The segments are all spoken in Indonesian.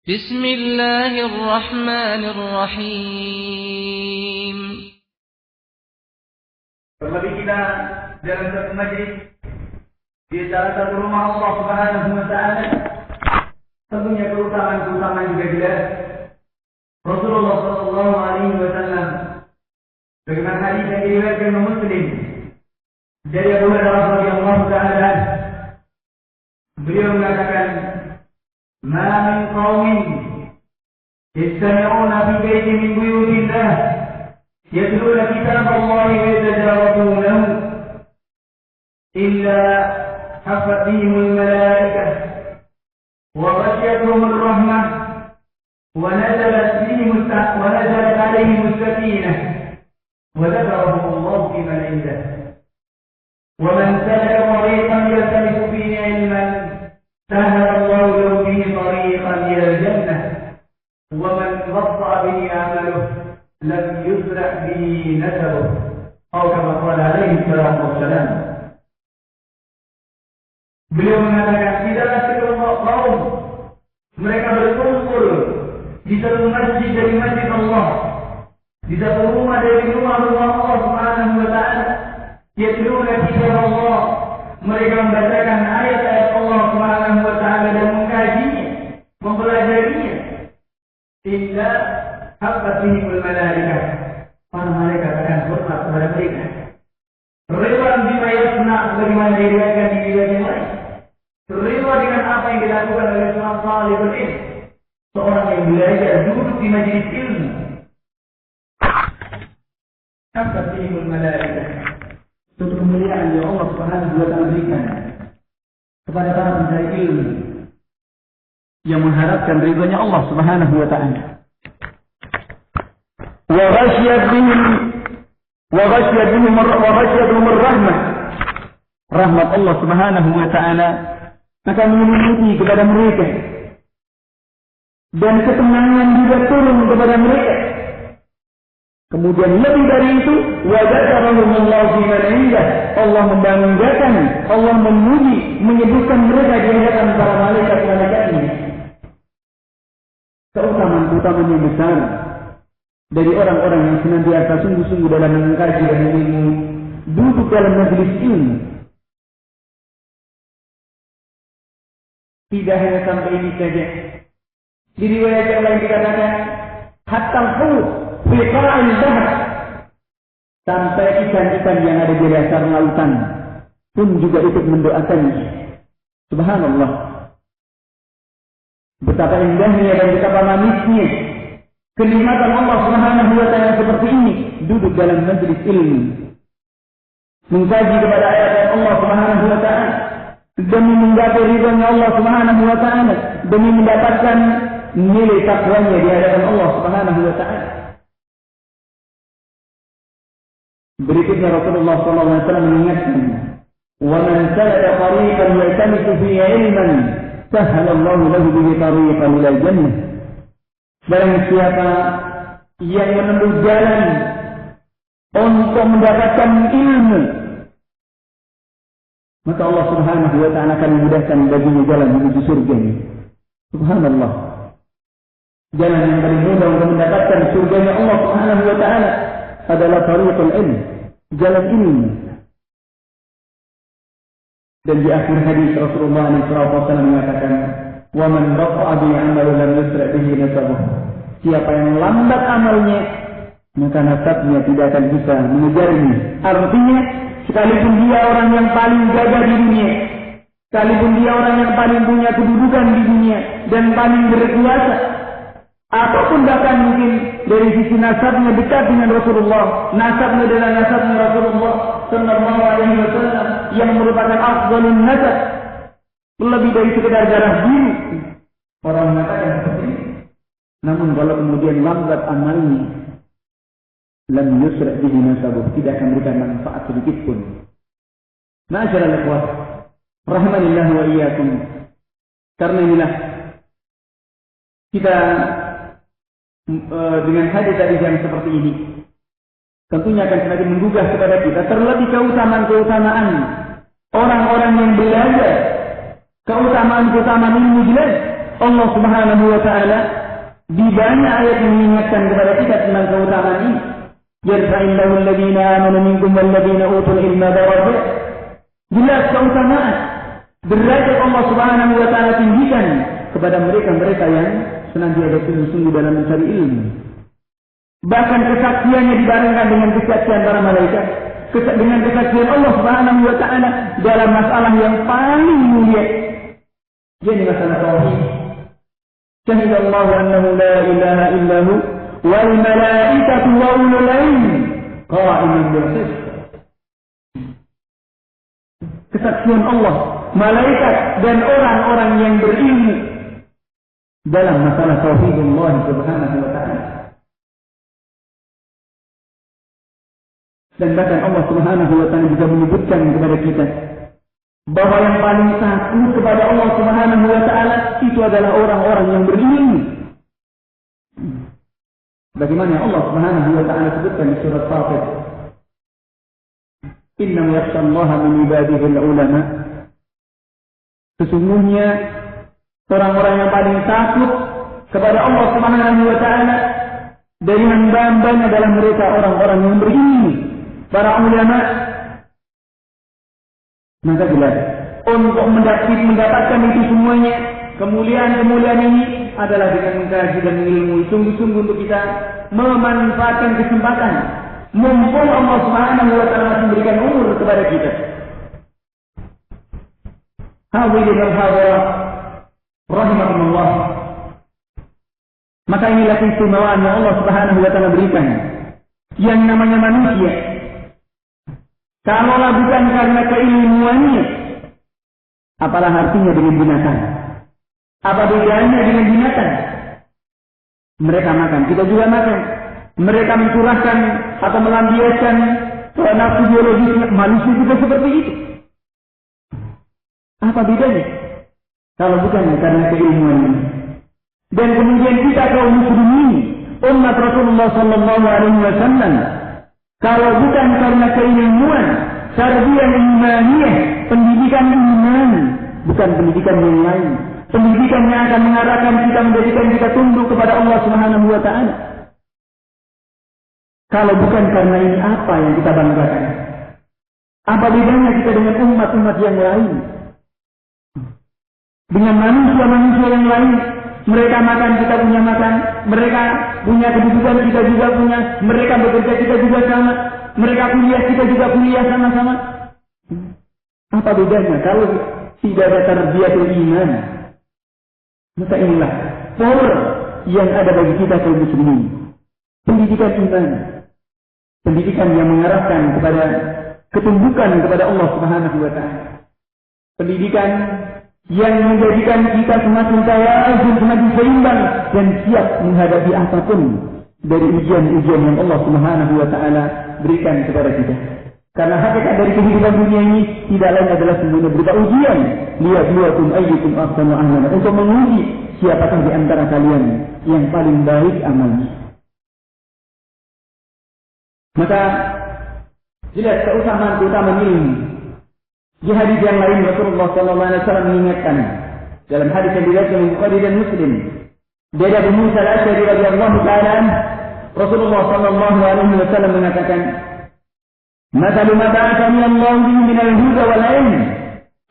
Bismillahirrahmanirrahim. Terlebih kita dalam satu majlis di salah satu rumah Allah Subhanahu wa Ta'ala, tentunya keutamaan juga jelas. Rasulullah sallallahu alaihi wasallam bagaimana hadis yang diriwayatkan Imam Muslim dari Abu Hurairah radhiyallahu ta'ala, beliau mengatakan, "Ma min qaumin yajtami'una fi baitin min buyutillah yatluna kitab Allah wa yatadarasunahu illa haffat bihim al-malaikah wa ghashiyatuhum ar-rahmah wa nazalat alaihim as-sakinah wa dhakarahum Allah fi man 'indah wa man salaka tariqan yaltamisu fihi 'ilman sahhala Allah lahu bihi tariqan ila al-jannah wa man batta'a bihi 'amaluhu lam yusra' bihi nasabuhu atau kama qala alaihi salatu wassalam." Beliau mengatakan, tidaklah sekelompok kaum mereka berkumpul di satu masjid dari masjid Allah, di satu rumah dari rumah-rumah Allah Subhanahu wa Ta'ala, yatluna kitab Allah, mereka membacakan ayat-ayat Allah Subhanahu wa Ta'ala dan mengkajinya, mempelajarinya, illa haffat bihimul malaikah, para malaikat akan hormat kepada mereka. Ridwan bima yasna, sebagaimana diriwayatkan di riwayat yang lain. Ridwan dengan apa yang dilakukan oleh seorang talibul ilm, seorang yang belajar duduk di majelis ilmu. Haffat bihimul malaikah, suatu kemuliaan yang Allah Subhanahu wa Ta'ala berikan kepada para pencari ilmu yang mengharapkan ridhonya Allah Subhanahu wa Ta'ala. Wa ghasyiyatuhum ar-rahmah, rahmat Allah Subhanahu wa Ta'ala akan menyelimuti kepada mereka dan ketenangan juga turun kepada mereka. Kemudian lebih dari itu, wa dzakarahum Allah fi man 'indah, Allah membanggakan, Allah memuji, menyebutkan mereka di hadapan para malaikat-malaikatnya. Keutamaan yang besar dari orang-orang yang senantiasa sungguh-sungguh dalam mengkaji dan ilmu, duduk dalam majelis ilmu. Tidak hanya sampai ini saja. Di riwayat yang lain dikatakan, hatta al-hut fi qa'il bahr, sampai ikan-ikan yang ada di dasar lautan pun juga ikut mendoakannya. Subhanallah. Betapa indahnya dan betapa manisnya kenikmatan Allah Subhanahu wa Ta'ala seperti ini, duduk dalam majelis ilmu, mengkaji kepada ayat Allah Subhanahu wa Ta'ala demi menggapai ridhonya Allah Subhanahu wa Ta'ala, demi mendapatkan nilai takwanya di hadapan Allah Subhanahu wa Ta'ala. Berikutnya Rasulullah sallallahu alaihi wasallam mengingatkan, "Wa man salaka tariqan yaltamisu fihi 'ilman, sahhala Allahu lahu bihi tariqan ila al-jannah." Barang siapa yang menempuh jalan untuk mendapatkan ilmu, maka Allah Subhanahu wa Ta'ala akan memudahkan baginya jalan menuju surga. Subhanallah. Jalan yang paling mudah untuk mendapatkan surganya Allah Subhanahu wa Ta'ala adalah tariqul ilm, jalan ilmu. Dan di akhir hadis Rasulullah SAW mengatakan, "Wa man bata'a bi 'amali lam yusra' bihi nasabuhu." Siapa yang lambat amalnya, maka nasabnya tidak akan bisa mengejarnya. Artinya, sekalipun dia orang yang paling gagah di dunia, sekalipun dia orang yang paling punya kedudukan di dunia dan paling berkuasa, ataupun bahkan mungkin dari sisi nasabnya dekat dengan Rasulullah, nasabnya adalah nasabnya Rasulullah sallallahu alaihi wasallam yang merupakan afdhalun nasab, lebih dari sekedar darah biru. Orang mengatakan seperti ini. Namun kalau kemudian lambat amalnya, lam yusra' bihi nasabuh, tidak akan memberikan manfaat sedikit pun. Ma'asyiral ikhwah, rahimanillah wa iyyakum. Karena inilah kita dengan hadis-hadis yang seperti ini tentunya akan semakin menggugah kepada kita, terlebih keutamaan orang-orang yang belajar, keutamaan ilmu jelas Allah Subhanahu wa taala di banyak ayat mengingatkan kepada kita tentang keutamaan ini. Yarfa'illahu alladhina amanu minkum walladhina utul ilma darajat. Jelas keutamaan. Derajat Allah Subhanahu wa taala tinggikan kepada mereka-mereka yang senantiasa sungguh-sungguh dalam mencari ilmu. Bahkan kesaksiannya dibarengkan dengan kesaksian para malaikat, dengan kesaksian Allah Subhanahu wa taala dalam masalah yang paling mulia, yaitu masalah tauhid. Syahidallahu annahu la ilaha illahu wal malaikatu wa ulul ilmi qa'iman bil qist. Kesaksian Allah, malaikat dan orang-orang yang berilmu dalam masalah tauhidullah Subhanahu wa taala. Dan bahkan Allah Subhanahu wa taala juga menyebutkan kepada kita bahwa yang paling takut kepada Allah Subhanahu wa taala itu adalah orang-orang yang berilmu. Bagaimana Allah Subhanahu wa taala sebutkan di surat Fatir, "Inna yakhshallaha min ibadihi al-ulama." Sesungguhnya orang-orang yang paling takut kepada Allah Subhanahu wa taala dari hamba-hambanya adalah mereka orang-orang yang berilmu, para ulama. Maka jelas untuk mendapatkan itu semuanya, kemuliaan-kemuliaan ini adalah dengan mengkaji dan mengilmui sungguh-sungguh untuk kita memanfaatkan kesempatan mumpung Allah Subhanahu wa taala memberikan umur kepada kita. Hadirin al-hadirat rahimakumullah. Maka inilah keistimewaan yang Allah Subhanahu wa taala berikan. Yang namanya manusia, kalaulah bukan karena keilmuannya, apalah artinya dengan binatang? Apa bedanya dengan binatang? Mereka makan, kita juga makan. Mereka mencurahkan atau melampiaskan nafsu biologisnya, manusia juga seperti itu. Apa bedanya? Kalau bukan karena keilmuannya. Dan kemudian kita kaum muslimin, umat Rasulullah sallallahu alaihi wasallam, kalau bukan karena keilmuan, tarbiyah imaniyah, pendidikan iman, bukan pendidikan yang lain, pendidikan yang akan mengarahkan kita, menjadikan kita tunduk kepada Allah Subhanahu wa taala. Kalau bukan karena ini, apa yang kita banggakan? Apa bedanya kita dengan umat-umat yang lain? Dengan manusia-manusia yang lain, mereka makan, kita punya makan, mereka punya kedudukan, kita juga punya, mereka bekerja, kita juga sama, mereka kuliah, kita juga kuliah sama-sama. Apa bedanya kalau tidak ada tarbiyatul iman? Maka inilah power yang ada bagi kita kaum muslimin. Pendidikan iman, pendidikan yang mengarahkan kepada ketundukan kepada Allah Subhanahu wa taala. Pendidikan yang menjadikan kita semakin tawazun, semakin seimbang dan siap menghadapi apapun dari ujian-ujian yang Allah Subhanahu wa taala berikan kepada kita. Karena hakikat dari kehidupan dunia ini tidak lain adalah semuanya berupa ujian. Liyabluwakum ayyukum ahsanu amala, untuk menguji siapakah di antara kalian yang paling baik amalnya. Maka jelas keutamaan ilmu. Di hadis yang lain Rasulullah sallallahu alaihi wasallam mengingatkan dalam hadis yang diriwayatkan oleh Bukhari dan Muslim dari Abu Musa al-Asy'ari radhiyallahu ta'ala, Rasulullah sallallahu alaihi wasallam mengatakan, "Mathalu ma ba'athani Allah bihi min al-huda wal 'ilm,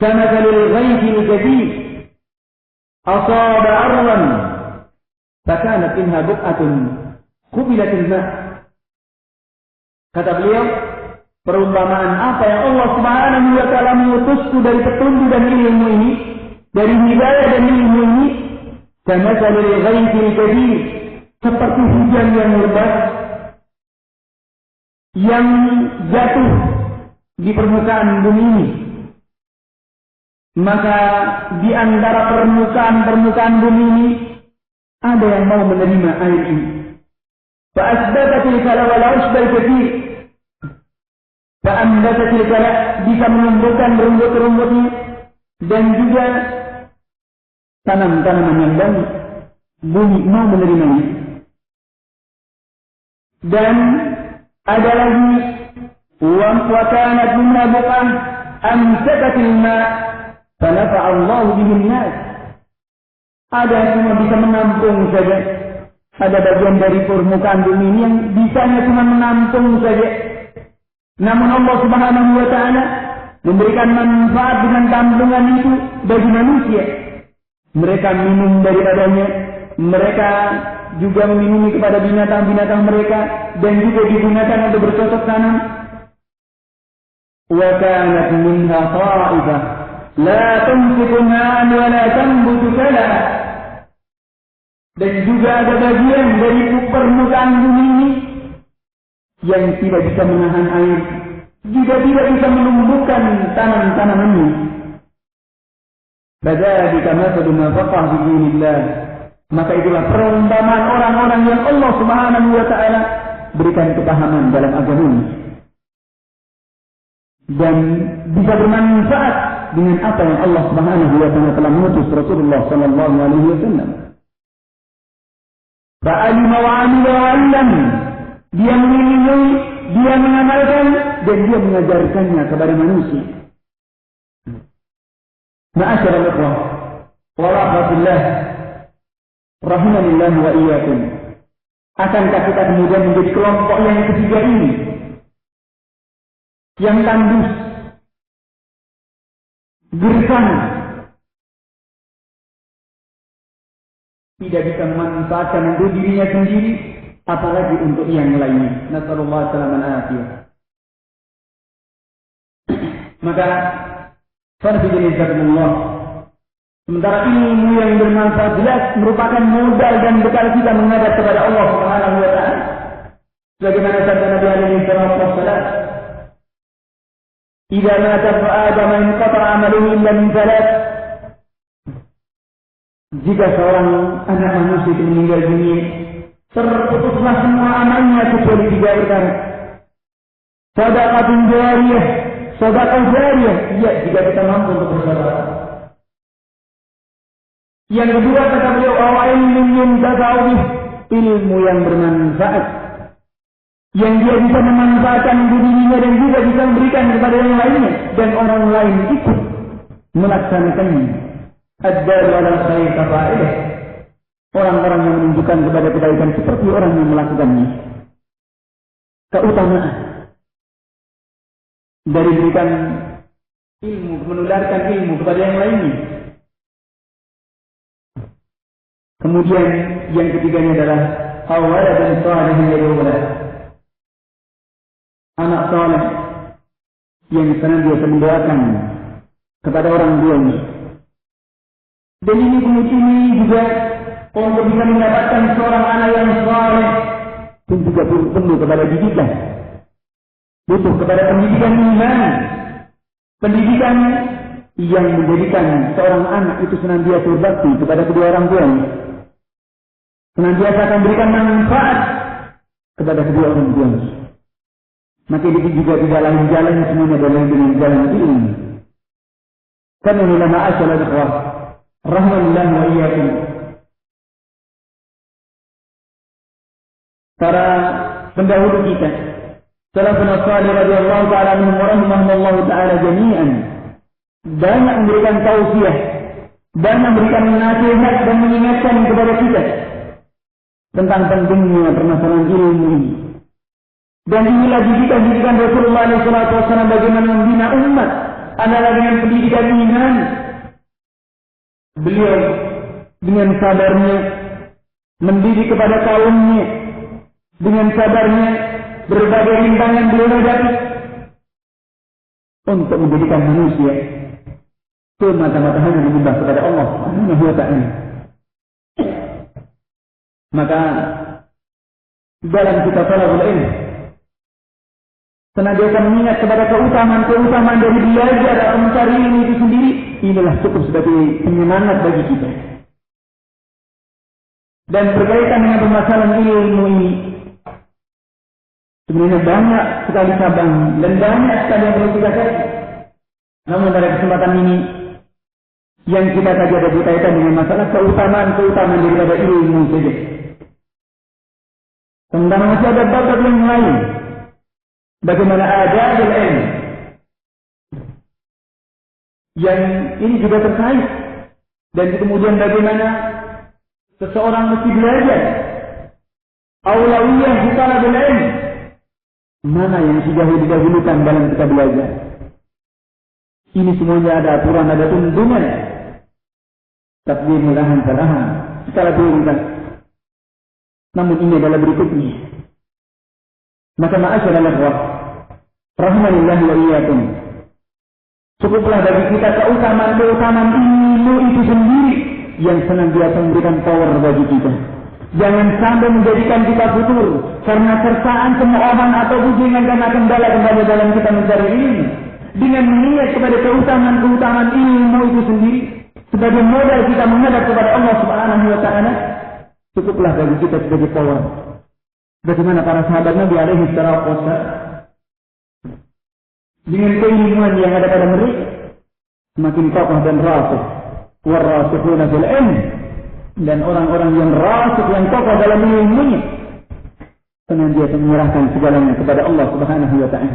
kamathalil ghaythi al-jadid asaba 'arwan fakanat minha buq'atun qubilat al-ma'." Kata beliau, perumpamaan apa yang Allah Subhanahu wa taala mengutusku dari petunjuk dan ilmu ini, dari hidayah dan ilmu ini, kamathalil ghaythi al-jadid, seperti hujan yang lebat yang jatuh di permukaan bumi ini. Maka di antara permukaan bumi ini ada yang mau menerima air ini. Fa'asbatatil kala wal 'ushbal katsir. Fa'ambatil kala, bisa menumbuhkan rumput-rumputnya dan juga tanam-tanaman yang baik. Bumi mau menerimanya. Dan ada lagi wa kanat minha buq'ah amsakatil ma' fa nafa'a Allah bihin nas. Ada yang cuma bisa menampung saja. Ada bagian dari permukaan bumi ini yang bisanya cuma menampung saja. Namun Allah Subhanahu wa Ta'ala memberikan manfaat dengan tampungan itu bagi manusia. Mereka minum daripadanya, mereka juga meminumi kepada binatang-binatang mereka, dan juga digunakan untuk bercocok tanam. Wa kanat minha ta'ifah la tunfiqu ma'an wa la tanbutu kala. Dan juga ada bagian dari permukaan bumi ini yang tidak bisa menahan air, juga tidak bisa menumbuhkan tanam-tanamannya. Fadzalika mathalu ma faqaha fi dinillah. Maka itulah perumpamaan orang-orang yang Allah Subhanahu wa Ta'ala berikan kepahaman dalam agamanya dan bisa bermanfaat dengan apa yang Allah Subhanahu wa Ta'ala telah mengutus Rasulullah sallallahu alaihi wasallam. Fa'alima wa 'amila wa 'allam. Dia mengilmui, dia mengamalkan, dan dia mengajarkannya kepada manusia. Ma'asyiral ikhwah wa rahmatullah rahimanillah wa iyyakum. Akankah kita kemudian menjadi kelompok yang ketiga ini, yang tandus, gersang, tidak bisa memanfaatkan untuk dirinya sendiri, apalagi untuk yang lainnya. Nasallallahu alaihi wasallam. Maka farbijazakumullah. Sementara ilmu yang bermanfaat jelas merupakan modal dan bekal kita menghadap kepada Allah Subhanahu wa Ta'ala. Sebagaimana sabda Nabi alaihi salatu wassalam, "Idza mata Adam inqata'a 'amaluhu illa min thalath." Jika seorang anak manusia itu meninggal dunia, terputuslah semua amalnya kecuali 3 perkara. Sedekah jariyah, sedekah jariyah, iya jika kita mampu untuk bersedekah. Yang kedua kata beliau, ilmu ilmu yang bermanfaat, yang dia bisa memanfaatkan dirinya dan juga bisa memberikan kepada yang lainnya, dan orang lain ikut melaksanakannya. Ad-dalu 'ala khair kafa'ilah. Orang-orang yang menunjukkan kepada kebaikan seperti orang yang melakukannya. Keutamaan dari berikan ilmu, menularkan ilmu kepada yang lainnya. Kemudian yang ketiganya adalah waladun salihin yad'u lahu. Anak saleh yang senantiasa mendoakan kepada orang tuanya. Dan ini juga untuk bisa mendapatkan seorang anak yang saleh pun juga perlu kepada didikan. Butuh kepada pendidikan iman, pendidikan yang menjadikan seorang anak itu senantiasa berbakti kepada kedua orang tuanya, senantiasa akan berikan manfaat kepada kedua orang tuanya. Maka itu juga tidak lain jalan semuanya adalah dengan jalan ilmu. Karena inilah ma'asyiral ikhwah rahmanillah wa iyyakum. Para pendahulu kita, salafun salih radhiyallahu ta'ala anhum wa rahimahumullah ta'ala jami'an, banyak memberikan tausiah, banyak memberikan nasihat dan mengingatkan kepada kita tentang pentingnya permasalahan ilmu ini. Dan inilah didikan Rasulullah SAW bagaimana membina umat adalah dengan pendidikan iman. Beliau dengan sabarnya mendidik kepada kaumnya, dengan sabarnya berbagai rintangan beliau hadapi untuk menjadikan manusia semata-mata hanya menyembah kepada Allah Subhanahu wa Ta'ala. Maka dalam kitab Talabul Ilm senantiasa mengingat kepada keutamaan dari belajar atau mencari ilmu itu sendiri. Inilah cukup sebagai penyemangat bagi kita. Dan berkaitan dengan permasalahan ilmu ini, sebenarnya banyak sekali cabang dan banyak sekali yang perlu kita kaji. Namun pada kesempatan ini yang kita kaji ada berkaitan dengan masalah keutamaan daripada ilmu saja. Tentang masih ada bab yang lain. Bagaimana adabul ilm, yang ini juga terkait, dan kemudian bagaimana seseorang mesti belajar. Aulawiyah fi talabil ilm. Mana yang sudah didahulukan dalam kita belajar? Ini semuanya ada aturan, ada tuntunan. Taqdimul aham fal aham. Secara prioritas. Namun ini adalah berikutnya. Maka ma'asyiral ikhwah, rahimanillah wa iyyakum. Cukuplah bagi kita keutamaan ilmu itu sendiri yang senantiasa memberikan power bagi kita. Jangan sampai menjadikan kita futur karena kersaan cemoohan atau bujukan karena kendala dalam kita mencari ilmu. Dengan mengingat kepada keutamaan ilmu itu sendiri sebagai modal kita menghadap kepada Allah Subhanahu wa taala, cukuplah bagi kita sebagai power. Bagaimana para sahabat Nabi alaihi wasallam dengan keilmuan yang ada pada mereka semakin kokoh dan rasikh. Warasikhuna fil ilm, dan orang-orang yang rasikh yang kokoh dalam ilmunya senantiasa menyerahkan segalanya kepada Allah Subhanahu wa taala.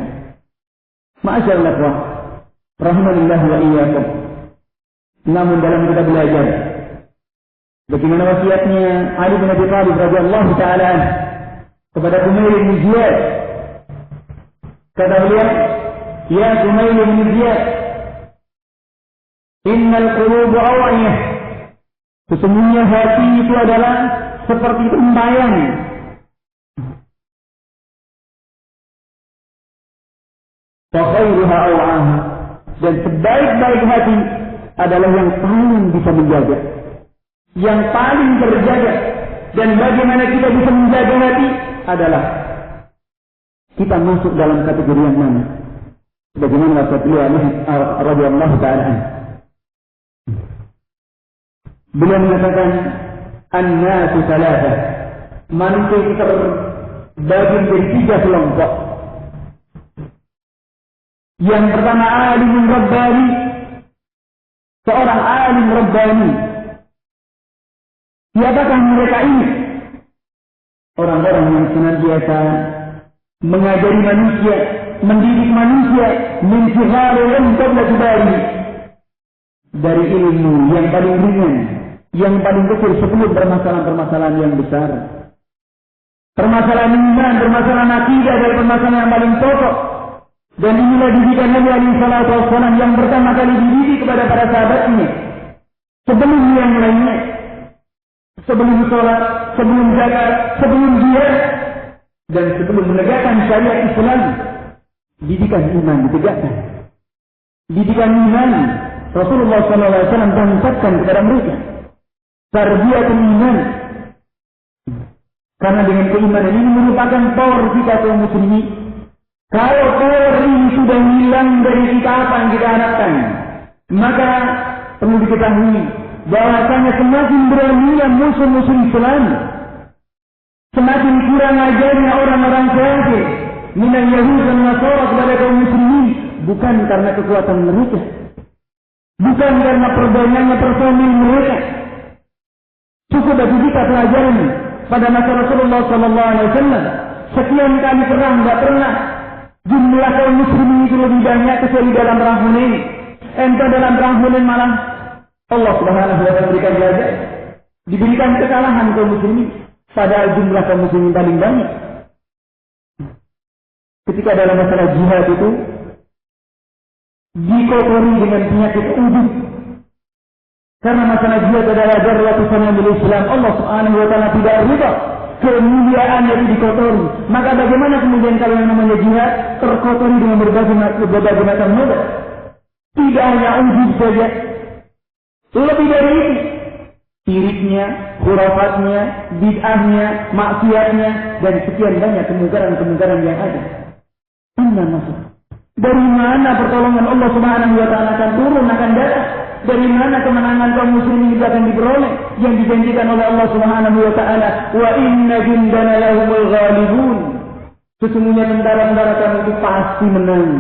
Ma'asyiral ikhwah, rahimanillah wa iyyakum. Namun dalam kita belajar bagaimana wasiatnya Ali bin Abi Thalib radhiyallahu taala kepada Umair bin Ziyad. Kata beliau, "Ya Umair bin Ziyad, innal quluba aw'iyah." Sesungguhnya hati itu adalah seperti tempayan. Fakhairuha aw'aha. Dan sebaik-baik hati adalah yang paling bisa menjaga, yang paling terjaga. Dan bagaimana kita bisa menjaga hati adalah kita masuk dalam kategori yang mana? Bagaimana wasiat beliau radhiyallahu taala anhu. Beliau mengatakan an-nasu thalatha. Manusia itu terbagi menjadi 3 kelompok. Yang pertama alim rabbani. Seorang alim rabbani. Siapakah mereka ini? Orang-orang yang senantiasa mengajari manusia, mendidik manusia min sighari qabla kibari, dari ilmu yang paling ringan, yang paling kecil sebelum permasalahan-permasalahan yang besar. Permasalahan iman, permasalahan akidah, dari permasalahan yang paling pokok. Dan inilah didikan Nabi alaihi salatu wassalam yang pertama kali dididik kepada para sahabatnya. Sebelum yang lainnya. Sebelum sholat, sebelum zakat, sebelum jihad, dan sebelum menegakkan syariat Islam, didikan iman ditegakkan. Didikan iman Rasulullah SAW bangkitkan kepada mereka. Tarbiyatul iman. Karena dengan keimanan ini merupakan power kita kaum muslimin. Kalau power ini sudah hilang dari kita apa yang kita harapkan, maka perlu diketahui bahwasanya semakin beraninya musuh-musuh Islam, semakin kurang ajarnya orang-orang kafir minal Yahud dan Nasara kepada kaum muslimin, bukan karena kekuatan mereka, bukan karena perbanyaknya personil mereka. Cukup bagi kita pelajaran pada masa Rasulullah SAW. Sekian kali perang, tidak pernah jumlah kaum muslimin itu lebih banyak kecuali dalam perang Hunain. Entah dalam perang Hunain malah Allah Subhanahu wa taala berikan belajar, diberikan kekalahan kaum muslimin, padahal jumlah kaum muslimin paling banyak. Ketika dalam masalah jihad itu dikotori dengan penyakit ujub. Karena masalah jihad adalah darwatu sanamil Islam. Allah Subhanahu wa taala tidak ridha kemuliaan yang dikotori. Maka bagaimana kemudian kalau yang namanya jihad terkotori dengan berbagai macam noda? Tidak hanya ujub saja. Lebih dari itu, siriknya, khurafatnya, bid'ahnya, maksiatnya, dan sekian banyak kemungkaran-kemungkaran yang ada. Dari mana pertolongan Allah Subhanahu wa taala akan turun, akan datang? Dari mana kemenangan kaum muslimin akan diperoleh yang dijanjikan oleh Allah Subhanahu wa taala? Wa inna jundana lahumul ghalibun. Sesungguhnya tentara-tentara kami itu pasti menang.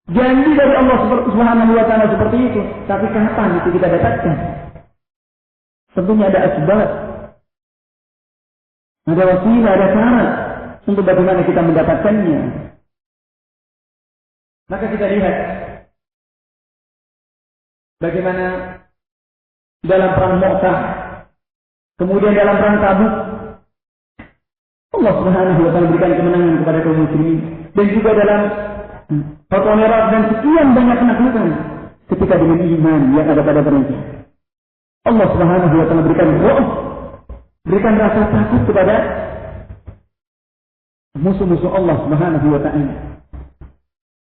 Janji dari Allah Subhanahu wa taala seperti itu, tapi kapan itu kita dapatkan? Tentunya ada asbab. Ada wasilah, ada cara untuk bagaimana kita mendapatkannya. Maka kita lihat bagaimana dalam perang Mu'tah Kemudian dalam perang Tabuk, Allah Subhanahu wa taala berikan kemenangan kepada kaum muslimin. Dan juga dalam Fatwa Merah dan sekian banyak penaklukan ketika dengan iman yang ada pada mereka. Allah Subhanahu wa taala berikan rasa takut kepada musuh-musuh Allah Subhanahu wa taala.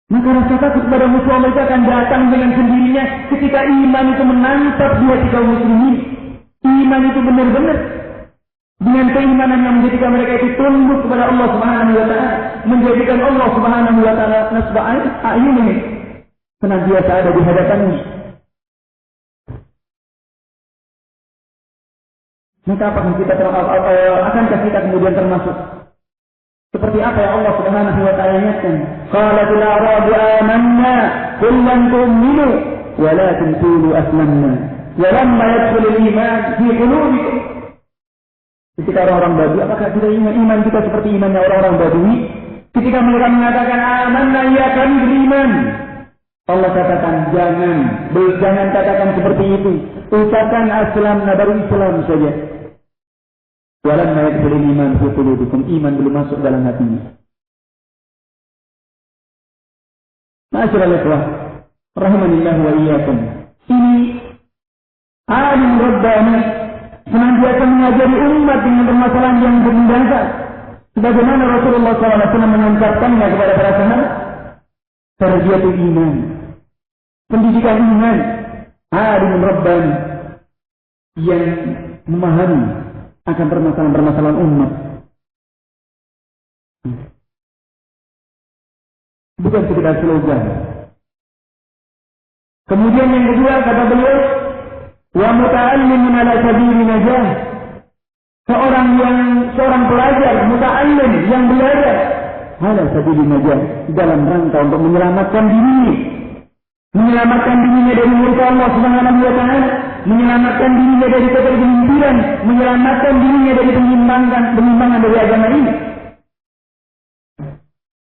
Maka rasa takut kepada musuh Allah itu akan datang dengan sendirinya ketika iman itu menantap di hati kaum muslimin. Iman itu benar-benar dengan keimanan yang menjadikan mereka itu tunduk kepada Allah Subhanahu wa taala, menjadikan Allah Subhanahu wa taala nasba ayunihim, senantiasa ada di hadapannya. Maka apakah akankah kita kemudian termasuk seperti apa yang Allah Subhanahu wa taala nyatakan? Qalatul a'rabu amanna qul lam tu'minu walakin qulu aslamna wa lamma yadkhulul iman fi qulubikum. Ketika orang-orang Badui, apakah kita iman kita seperti imannya orang-orang Badui? Ketika mereka mengatakan amanna, ya kami beriman, Allah katakan jangan katakan seperti itu. Ucapkan aslamna, baru Islam saja. Walamma yadkhulul iman fi qulubikum, iman belum masuk dalam hatinya. Ma'asyiral ikhwah, rahimanillah wa iyyakum. Ini alim rabbani senantiasa mengajari umat dengan permasalahan yang mendasar. Sebagaimana Rasulullah SAW mengucapkannya kepada para sahabat, tarbiyatul iman, pendidikan iman, alim rabbani yang memahami akan permasalahan-permasalahan umat. Bukan sekedar slogan. Kemudian yang kedua kata beliau, wa muta'allimun ala sabili najah. Seorang pelajar muta'allim yang belajar ala sabili najah dalam rangka untuk menyelamatkan dirinya dari murka Allah Subhanahu wa taala, menyelamatkan dirinya dari ketergelinciran, menyelamatkan dirinya dari penyimpangan dari agama ini.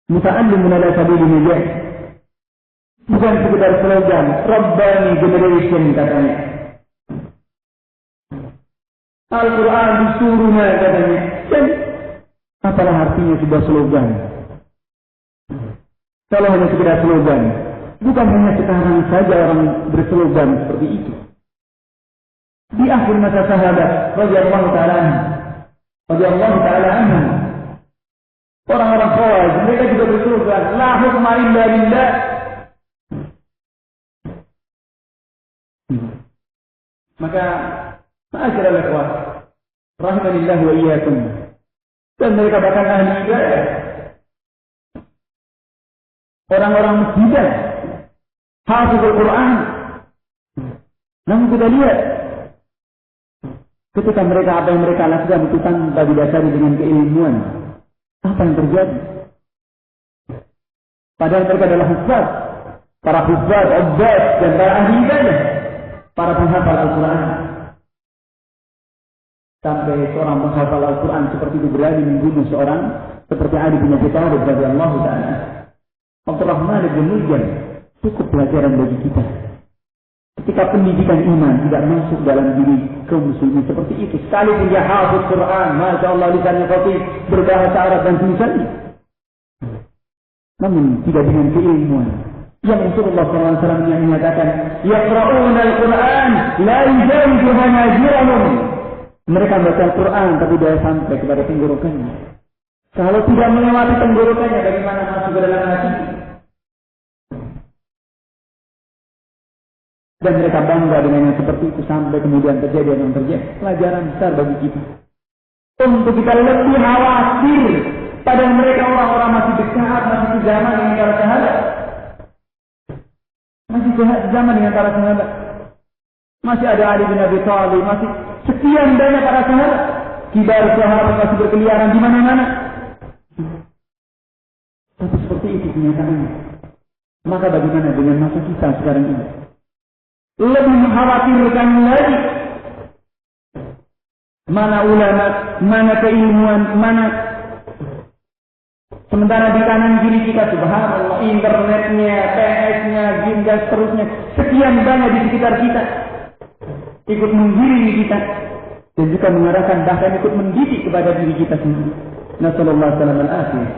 Muta'allimun ala sabili najah, bukan sekedar slogan Rabbani Generation katanya. Al-Quran disuruhnya katanya. Dan apalah artinya sudah slogan? Kalau hanya sekedar slogan, bukan hanya sekarang saja orang berslogan seperti itu. Di akhir masa sahabat radhiyallahu taala anhu, orang-orang Khawarij mereka juga berslogan la hukma illa lillah. Maka ma'asyiral ikhwah rahimanillah wa iyyakum, dan mereka bahkan ahli ibadah, orang-orang masjidah, hafizul Quran. Namun kita lihat ketika mereka apa yang mereka lakukan itu tanpa didasari dengan keilmuan, apa yang terjadi? Padahal mereka adalah hufaz, para hufaz, abbas, dan para ahli ibadah, para penghafal Al-Quran. Sampai seorang penghafal Al-Quran seperti itu berani membunuh seorang seperti Ali bin Abi Thalib radhiyallahu ta'ala. Abdurrahman bin Muljam, cukup pelajaran bagi kita. Ketika pendidikan iman tidak masuk dalam diri kaum muslimin seperti itu, sekalipun dia hafaz Quran, masya Allah lisannya fasih, berbahasa Arab dan tulisannya, namun tidak dengan keilmuan. Yang Rasulullah SAW yang menyatakan, yaqra'una al-Quran, la yujawizu hanajirahum. Mereka membaca Al-Quran tapi tidak sampai kepada tenggorokannya. Kalau tidak melewati tenggorokannya, bagaimana masuk ke dalam hati? Dan mereka bangga dengan yang seperti itu sampai kemudian terjadi yang terjadi. Pelajaran besar bagi kita. Untuk kita lebih khawatir pada mereka orang-orang masih dekat, masih zaman dengan para sahabat. Masih zaman dengan para sahabat. Masih ada Ali bin Abi Thalib, masih sekian banyak para sahabat. Kibar sahabat masih berkeliaran di mana-mana. Tapi seperti itu kenyataannya. Maka bagaimana dengan masa kita sekarang ini? Lebih mengkhawatirkan lagi. Mana ulama, mana keilmuan, mana. Sementara di kanan kiri kita, subhanallah, internetnya, PS-nya, game dan seterusnya, sekian banyak di sekitar kita. Ikut menggiringi kita. dan juga mengarahkan bahkan ikut mendidik kepada diri kita sendiri. Nasallallahu alaihi wasallam.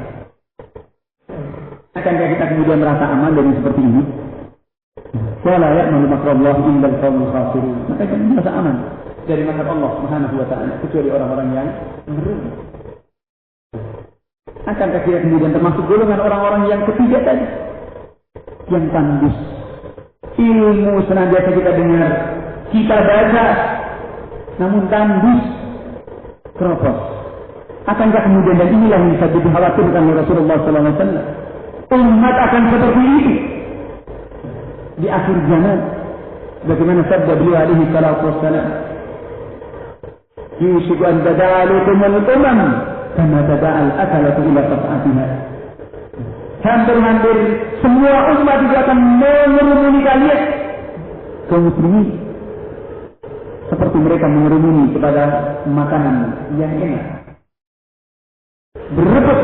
Akankah kita kemudian merasa aman dari seperti ini? Wala ya'malu makrallah illa al-qaumul khasirun. Maka kita merasa aman dari makar Allah Subhanahu wa taala kecuali orang-orang yang merugi. Akankah kita kemudian termasuk golongan orang-orang yang ketiga tadi, yang tandus? Ilmu senantiasa kita dengar, kita baca, namun tandus, keropos. Akankah kemudian, dan inilah yang bisa dikhawatirkan oleh Rasulullah SAW, umat akan seperti ini di akhir zaman. Bagaimana sabda beliau alaihi salatu wassalam, yushiku an tada'alukum al-umam kama tada'al akalatu ila qat'atiha. Hampir-hampir semua umat itu akan mengerumuni kalian, kaum muslimin, seperti mereka mengerumuni kepada makanan yang enak, berebut.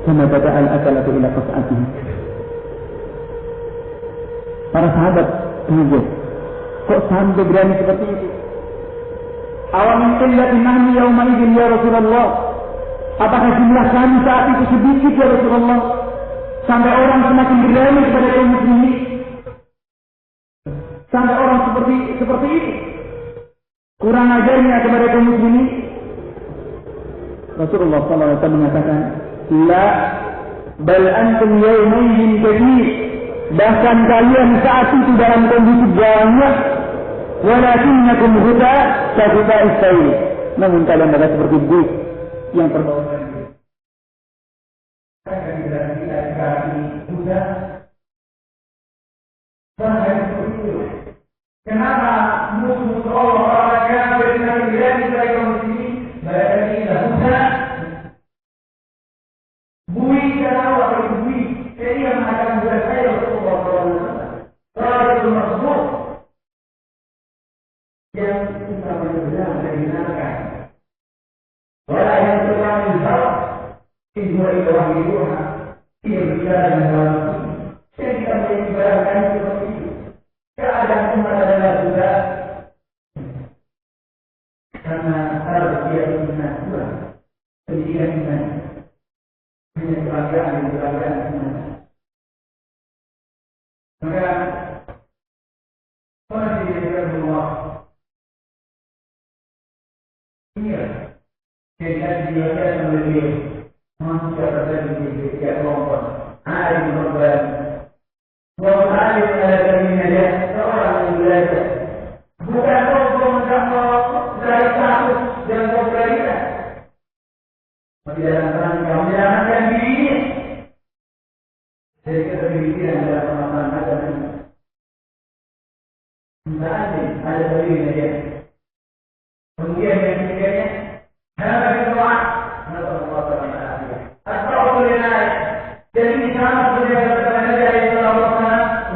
Kama tada'al akalatu ila qat'atiha. Para sahabat kaget, kok sampai berani seperti itu? Awamin qillatin nahnu yawma idzin ya Rasulullah. Apakah jumlah kami saat itu sedikit ya Rasulullah, sampai orang semakin berani kepada kaum muslimin? Sampai orang seperti itu kurang ajarnya kepada kaum muslimin. Rasulullah SAW mengatakan, la bal antum yawma idzin katsir. Bahkan kalian saat itu dalam kondisi banyak, walakinnakum huda kahuda istail. Namun kalian adalah seperti buih yang terbawa banjir. Kenapa musuh Allah orang kafir dengan berani kepada kaum muslimin? Berarti huda buih dan Allah berbuih. Jadi yang akan berkaya Rasulullah SAW. Rasul Rasul yang kita benar-benar mendengarkan. Wala yang terlalu jauh, Ibu Ibrahimah, ia berbicara dengan Rasul. Jadi kita mengibarkan seperti itu. Keadaan umat adalah juga karena harus dia benar Tuhan. Pendidikan iman, hanya kebahagiaan dan kebahagiaan iman. Maka orang diberikan Allah. Iya. Jadi dia lebih manusia terjadi di setiap kelompok. Ada yang berbuat. Bukan ada yang ada terminanya seorang yang belajar. Bukan untuk mencapai dari status dan popularitas. Tapi dalam rangka menyelamatkan dirinya. Jadi keterpilihan dalam pemahaman agama ini. Ada dalilnya dia. Kemudian yang ketiganya, hal yang doa, atau boleh naik. Jadi sama boleh berkata dari Allah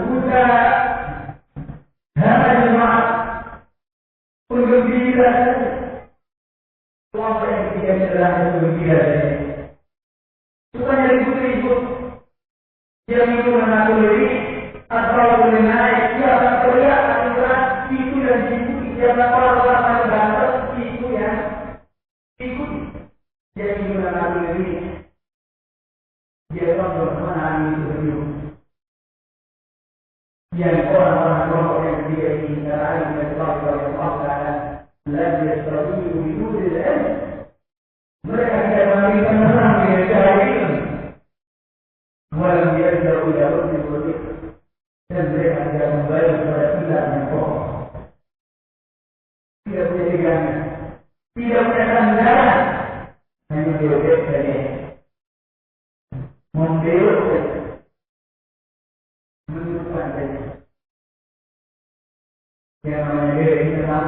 buka hal yang doa untuk diri. Kelompok yang ketiga adalah untuk diri. Supaya ribut-ribut. Yang itu mengaku diri atau boleh naik, dia akan teriak aturan itu dan itu. Siapa orang-orang yang banter itu yang ikut. Yang itu mengaku diri, dia contoh mana itu beliau. Yang orang-orang kelompok yang ketiga ini terakhir dengan Allah yang mengatakan, lebih seperti itu tidak. Mereka tidak memberikan orang yang jahil. Walau dia jauh-jauh dibuat dan mereka tidak membayar kepada tidak yang pokok. Tidak punya pegangan, tidak punya sandaran, hanya diobek saja, membelok saja, menunjukkan saja. Yang namanya belok ini memang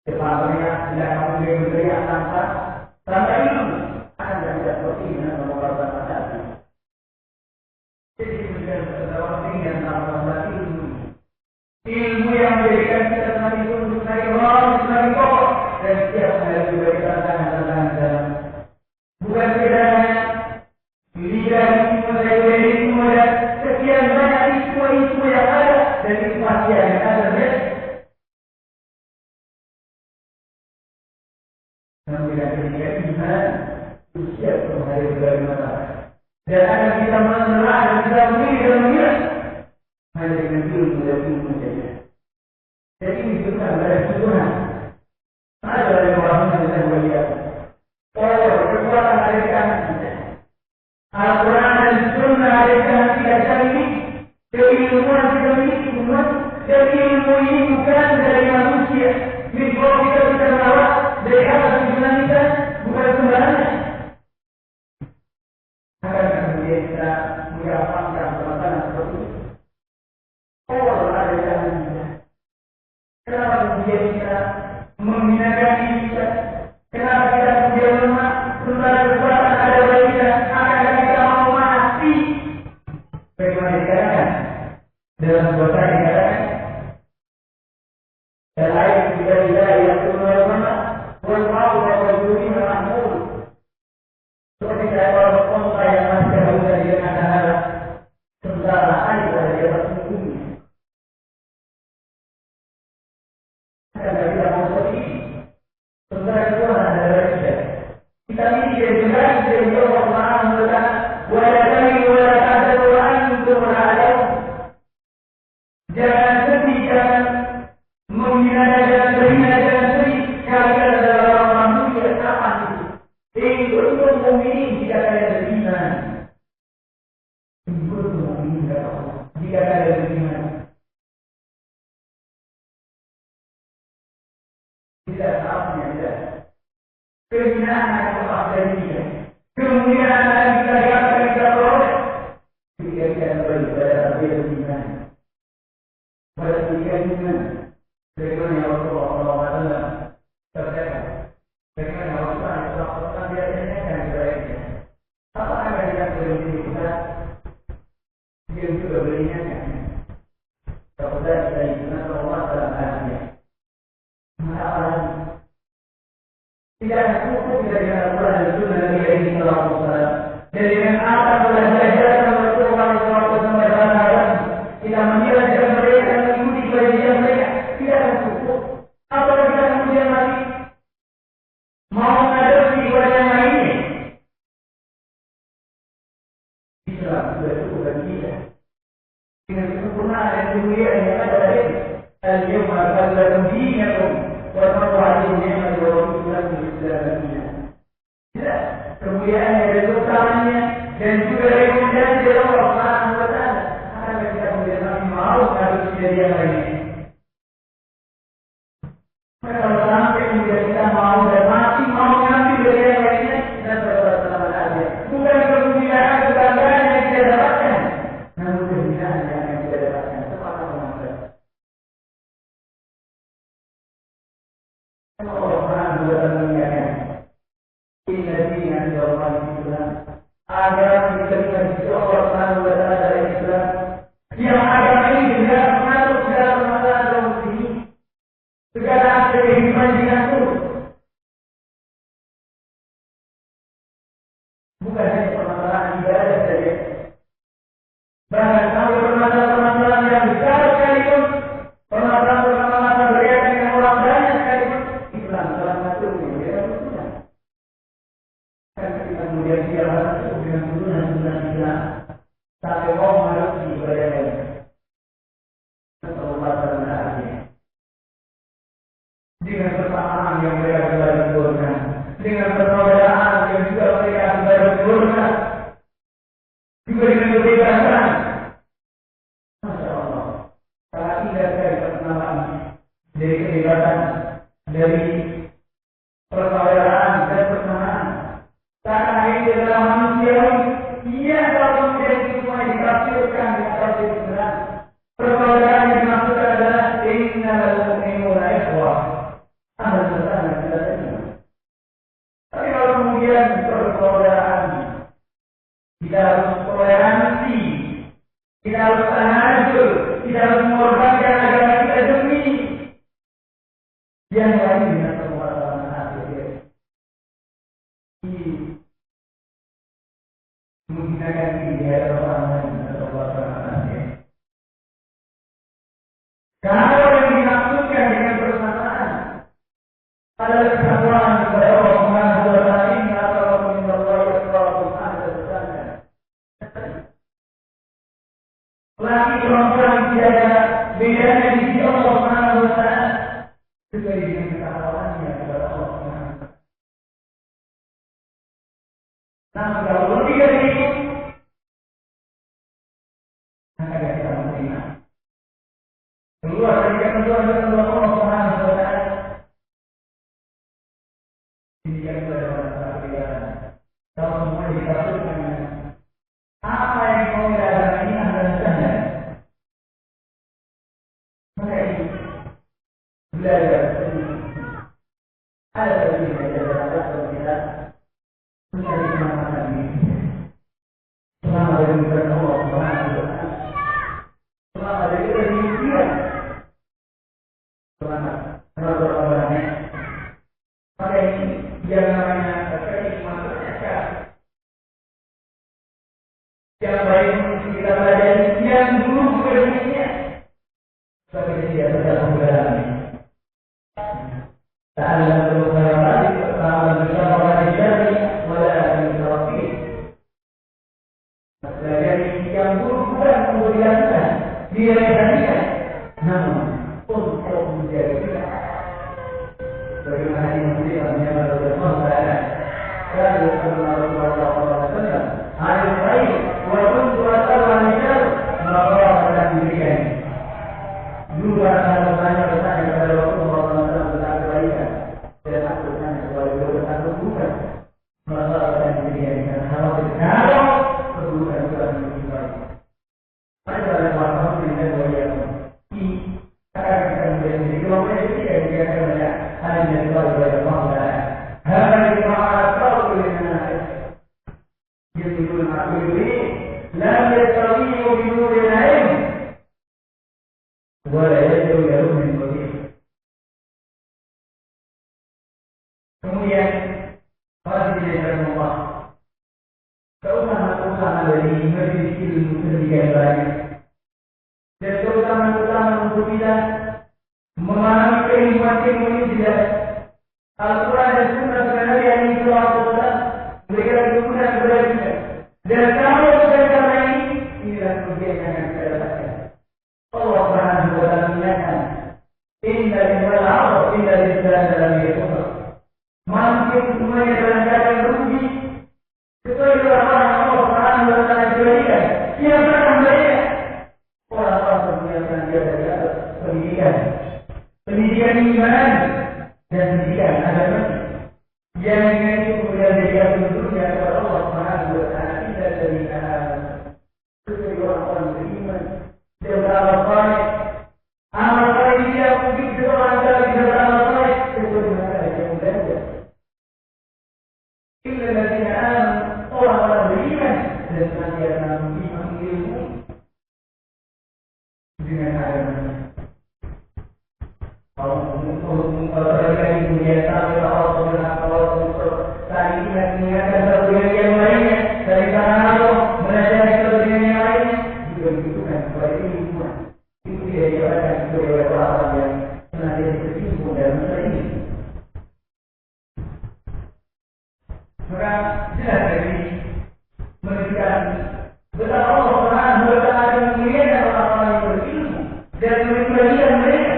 sepatutnya tidak kamu beriak tanpa itu. Anda tidak seperti ini mengeluarkan hati. Jadi kemudian seorang tinggal sama ilmu yang menjadikan kita semakin untuk mencari orang, mencari pokok, dan setiap hari juga kita tangan dalam. Bukan bedanya lidah itu dari semua dan sekian banyak isu yang ada dan Namun dengan demikian iman usia hari berbagai masalah. Dan akan kita menerah dan kita memilih dan memilih hanya dengan ilmu dan ilmu saja. Jadi ini bukan dari Tuhan. Ada dari orang yang sedang melihat. Oh, kekuatan ada di tangan kita. Al-Quran dan Sunnah ada di tangan kita ini. Keilmuan kita miliki umat. Dan ilmu ini bukan dari manusia. Jadi kalau kita bisa merawat dari atas tujuan kita, bukan sembarangan. Akan kemudian kita mengamalkan permasalahan seperti itu. Oh, ada di tangan kita. Kenapa kemudian kita menghinakan diri kita? Kenapa kita kemudian lemah? Sementara kekuatan ada pada kita, akan kita mau mati. Bagaimana dikatakan? Dalam sebuah tadi dikatakan, dan ayat kita yang turun mana? Wallahu wa wajuri mahmud. Seperti saya kalau berkontra yang masih jauh dari negara, sementara ayat ada di atas bumi. Karena kita mau seperti ini. Sementara Tuhan ada dari kita. Kita ini jelas dari Allah Subhanahu wa taala, wa la tahilu wa la tahzanu wa antum a'lamun. Jangan sedih, jangan menghina, jangan terhina, jangan sedih. Kalian adalah orang manusia sama itu. Ini untuk mukmin jika kalian beriman. Ini untuk mukmin jika kalian beriman. Tidak saatnya, tidak. Kehinaan akan lepas dari dia. Kemuliaan akan kita lihat kita peroleh. Jika kita beribadah beriman. Beriman. Bagaimana yang Allah terkata. Bagaimana yang Allah biasanya akan sebaiknya. Apa akan kita berhenti kita? Dia juga beringatkan. Kepada kita iman Allah dalam hatinya. Tidak cukup dari Al-Quran dan Sunnah Nabi Sallallahu Alaihi Wasallam. Dan dengan apa telah diajarkan Rasulullah SAW, kita menilai dengan mereka dan mengikuti kewajiban mereka tidak cukup. Apakah kita kemudian lagi mau menghadapi ibadah yang lainnya? Islam sudah cukup bagi kita. Dengan kesempurnaan dan kemuliaan yang ada dari al-yawma akmaltu dinakum wa atmamtu alaykum ni'mati wa raditu lakum al-Islam dinan. Tidak, kemuliaan dari utamanya dan juga rekomendasi dari Allah Subhanahu wa taala akan kita kemudian masih mau harus kejadian lainnya. Maka kalau sampai kemudian kita mau dan masih mau mengambil dari yang lainnya, kita bersama saja. Bukan kemuliaan, kebanggaan yang kita dapatkan, namun kehinaan yang kita dapatkan. Sepakat dengan kita. Allah Subhanahu wa taala mengingatkan, inna dina inda Allahi Islam. Agama diterima di sisi Allah Subhanahu wa taala dari Islam. Yang agama ini tidak mengatur segala permasalahan kaum muslimin. Segala aspek kehidupan diatur. Bukan hanya permasalahan ibadah saja. Bahkan sampai permasalahan yang besar sekalipun, permasalahan berkaitan dengan orang banyak sekalipun, Islam telah mengaturnya. Dia harusnya. Kan kita kemudian siapa dengan tuntunan Islam sampai mau mengaruhi ibadah lain. Allah Taala dengan persamaan yang mereka telah sempurna, dengan persaudaraan yang juga mereka telah sempurna, juga dengan kebebasan. Masya Allah, sangat indah sekali perkenalan dari kebebasan, dari persaudaraan dan persamaan. Karena ini adalah manusia, ia kalau kemudian itu semua ditafsirkan dengan tafsir Islam. Persaudaraan yang dimaksudkan adalah innal mu'minuna ikhwah. Ada bersama kita semua. Tapi kalau kemudian persaudaraan, kita harus toleransi, kita harus tanazul, kita harus mengorbankan agama kita demi yang lain dengan permasalahan akhir. Ini menggunakan diri di hadapan orang lain atau permasalahan akhir. Kalau yang dimaksudkan dengan permasalahan adalah kesatuan kepada Allah Namun kalau lebih dari itu, maka kita menerima. Keluar dari ketentuan Allah Subhanahu wa Ta'ala. Ini yang pada kalian. Kalau semua dikatakan apa yang kau katakan ini adalah benar. Maka ini belajar. Ada lagi belajar kita mencari keselamatan ini. Selama dari ketentuan Allah Subhanahu wa Ta'ala. Selama dari ketentuan orang-orangnya, maka ini yang namanya kenikmatan yang baik mesti kita pelajari, yang dulu berikutnya sebagai dia sedang mengalami. Ta'ala berkhairat, ta'ala bersama dijari, wala terapi. Pelajari yang dulu bukan kemudian direalisasikan, namun untuk menjadi bagaimana ini menjadi Rasulullah SAW hari baik walaupun kuasa wanita melakukan pada dirinya dulu akan bertanya kepada Rasulullah SAW tentang kebaikan dan aku bertanya kepada beliau tentang keburukan melakukan dirinya karena kalau keburukan juga menjadi baik ada yang wartawan dengan wajah akan kita menjadi kalau mereka tidak akan hanya dari Allah هذا الجماعة فرق للناس يقولون معقولين لم يستطيعوا بنور العلم ولا يدعو لهم من وجيه kemudian masih dari Allah keutamaan dari majelis ilmu sedemikian banyak dan keutamaan untuk kita memahami keilmuan ini tidak Al-Quran dan Sunnah Nabi Alaihi Wasallam memberikan dukungan kepada kita. Dan kalau kita karena inilah kemudian yang akan kita dapatkan. Allah Subhanahu wa Ta'ala menyatakan, Inna lillahi al-'arab, inna lillahi dalam yaitu. Manusia semuanya dalam keadaan rugi. Kecuali orang-orang Allah Subhanahu wa Ta'ala jadikan. Siapakah mereka? Orang-orang yang dia dari atas pendidikan. Pendidikan iman. Dan pendidikan agama yang itu kemudian diberikan untuknya kepada Allah Subhanahu wa Ta'ala tidak dari kecuali orang-orang beriman dan beramal saleh. Amal saleh dia mungkin seorang dari beramal saleh kecuali mereka yang belajar. Illa alladziina aamanu orang-orang beriman dan senantiasa menimba ilmu dengan agama. Kemudian sampai Allah tadi ingat mengingatkan kemudian yang lainnya dari tanah Allah belajar kemudian yang lainnya juga dibutuhkan kepada ilmuwan itu tidak dijalankan sebagai orang yang senantiasa bersimpuh dalam masalah ini. Maka jelas dari menunjukkan betapa Allah Subhanahu wa Ta'ala memuliakan orang-orang yang berilmu dan memberikan mereka.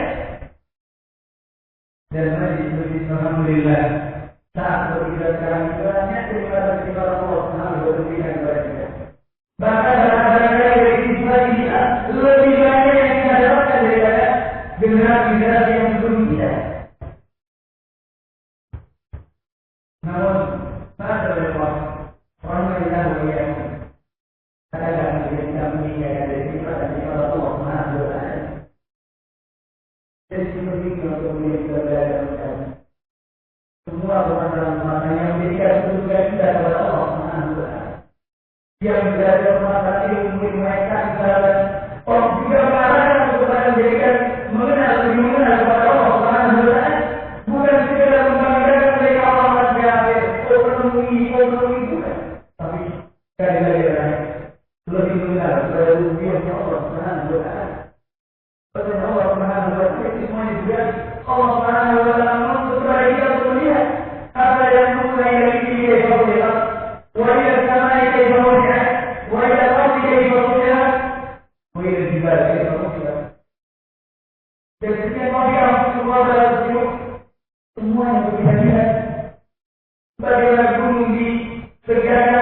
Dan majlis alhamdulillah saat kita sekarang ini banyak terima kasih kepada Allah Subhanahu wa Ta'ala kepada kita. Bahkan barang-barang dari sifat kita lebih banyak yang kita dapatkan daripada generasi-generasi yang sebelum kita. Namun pada lepas orang kita melihat kadang-kadang kita meninggalkan dari sifat dan sifat Allah Subhanahu wa Ta'ala. Jadi seperti itu kemudian kita belajar semua permasalahan yang menjadikan kedudukan kita kepada Allah Subhanahu wa Ta'ala. Yang belajar permasalahan ilmu mereka kesalahan. Oh juga barang kepada menjadikan mengenal kepada Allah Subhanahu wa Ta'ala. Bukan sekedar membanggakan mereka Allah Subhanahu penuhi bukan. Tapi kadang-kadang lebih mengenal kepada rupiahnya Allah Subhanahu wa Ta'ala. Pada Allah Subhanahu wa Ta'ala semuanya juga Allah Subhanahu wa Ta'ala menuntut kepada kita untuk melihat apa yang mulai dari diri Allah. Wa ila samai kaifa rufi'at wa ila ardi kaifa rufi'at wa ila jibali kaifa rufi'at. Dan setiap orang semua semua yang kita lihat bagaimana gunung segala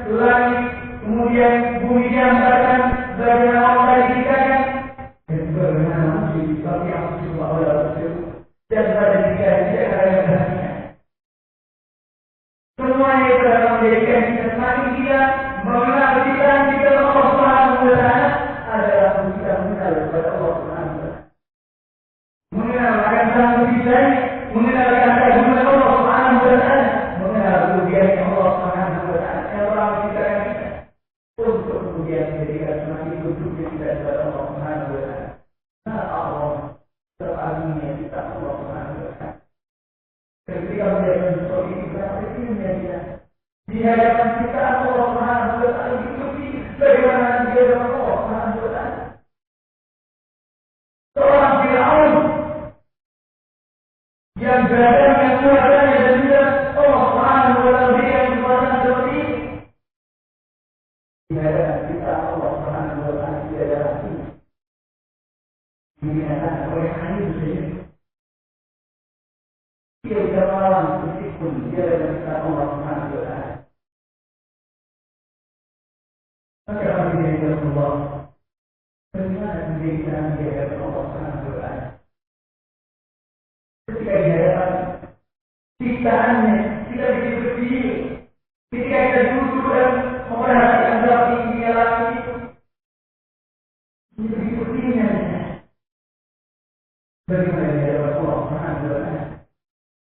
langit, kemudian bumi diantarkan, bagaimana Allah dikatakan, dan juga bagaimana manusia seperti yang disebut oleh Rasul dan pada dikatakan ada yang perhatikan. Semuanya itu adalah menjadikan kita semakin kita mengenal kita Allah Subhanahu wa Ta'ala adalah kita mengenal kepada Allah Subhanahu wa Ta'ala. Mengenal akan satu kita, mengenal kata kepada Allah Subhanahu wa Ta'ala, mengenal kemudian Allah Subhanahu wa Ta'ala yang orang kita untuk kemudian menjadikan semakin bersyukur kita kepada Allah Subhanahu wa Ta'ala. Allah teragungnya kita Allah Subhanahu wa Ta'ala. Ketika menjadikan seperti kita, ilmunya kita di hadapan kita Allah Subhanahu wa Ta'ala diikuti bagaimana dia dengan Allah Subhanahu wa Ta'ala. Seorang Fir'aun yang berada yang kuatnya dan juga Allah Subhanahu wa Ta'ala berikan kekuatan seperti ini. Di hadapan kita Allah Subhanahu wa Ta'ala tidak ada hati. Dibinakan oleh hanya saja. Dia tidak melawan meskipun dia adalah kita Allah Subhanahu wa Ta'ala. Maka kami dari Allah, bagaimana menjadikan dia hadapan Allah Subhanahu wa Ta'ala? Ketika di hadapan ciptaannya, kita bisa berdiri. Ketika kita duduk dan memperhatikan dalam tingginya langit itu, kita bisa berdiri. Bagaimana di hadapan Allah Subhanahu wa Ta'ala?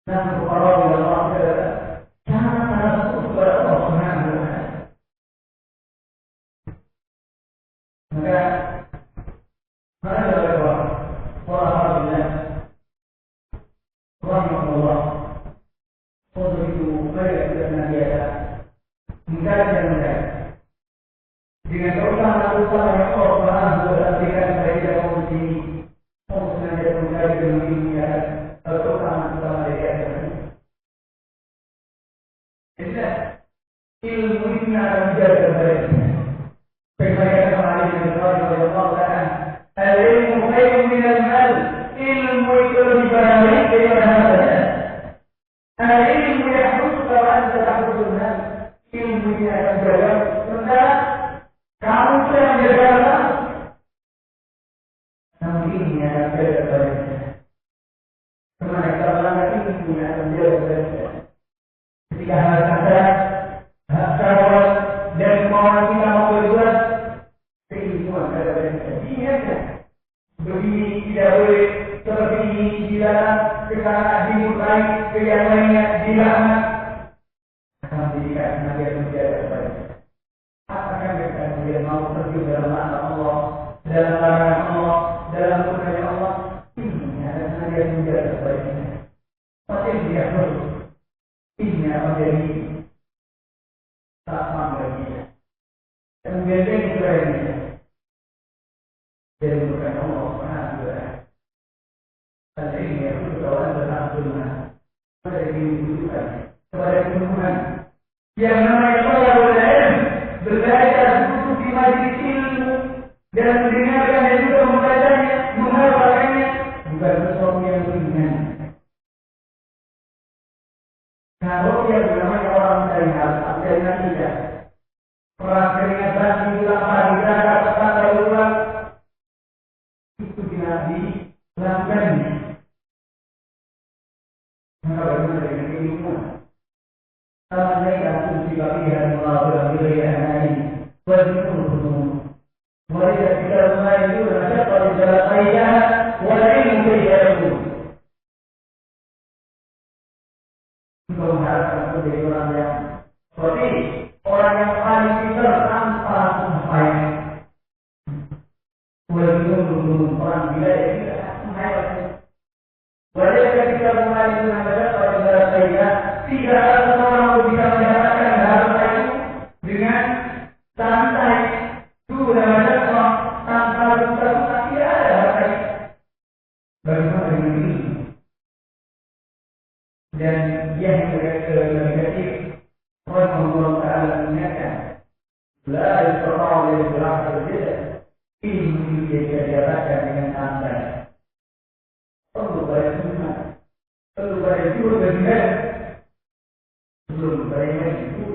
Namun Allah adalah sangat masuk kepada Allah Subhanahu wa Ta'ala. Maka adalah Alhamdulillah rahmatullah untuk itu mereka sudah senantiasa mencari dan mencari dengan keutamaan yang Allah Subhanahu wa Ta'ala berikan kepada kita kaum muslimin untuk senantiasa mencari dan memuliakan keutamaan dari agama. Jadi ilmu ini akan menjaga mereka. Bagaimana kemarin yang oleh Allah Taala, al-ilmu khairun min al-mal. Ilmu itu lebih baik daripada harta. Al-ilmu yahduka wa anta tahdusul nas. Ilmu ini akan menjaga sementara kamu sedang menjaga harta. Namun ini akan menjaga mereka. Kemana kita melanggar ini punya akan menjaga mereka. Ketika hal kata, hak syahwat dan kemauan kita mau berbuat, keilmuan ada mereka. Ingatkan, begini tidak boleh, seperti ini dilarang, sekarang dimulai, ke yang lainnya dilarang. Akan menjadikan nabi yang menjaga mereka. Apakah mereka kemudian mau terjun dalam makna Allah, dalam larangan Allah, dalam kurnia Allah? Ini adalah nabi yang menjaga mereka. Pasti dia perlu. Ini akan jadi tak mampu dia. Kemudian dia berani. Dia bukan Allah Subhanahu wa Ta'ala. Dan ini yang berkawan dengan sunnah. Pada dibutuhkan kepada kemudian yang namanya Allah berani belajar duduk di majlis ilmu dan mendengarkan dan juga membacanya, menghafalkannya bukan sesuatu yang ringan. Kalau dia namanya orang dari hal, dari tidak orang keringat basi ulang pagi berada petang dari ulang itu dilakukan. Maka bagaimana dengan ilmu? Sama saya fungsi bagian melalui wilayah lain. Berjumlah mereka tidak mulai itu berada pada jalan saya, walau itu mengharapkan menjadi orang yang seperti orang yang paling pintar tanpa sampai belum orang bila dia tidak sampai wajah ketika mulai mengajar pada jalan saya tidak ada seorang yang bisa menyatakan harta itu dengan santai itu ada orang tanpa lupa tidak ada harta itu. Bagaimana dengan ini? Dan yang negatif Allah Ta'ala mengingatkan la yusra'u li al-jilad ilmu yang didapatkan dengan santai perlu pada sunnah perlu pada jujur dan benar belum pada yang itu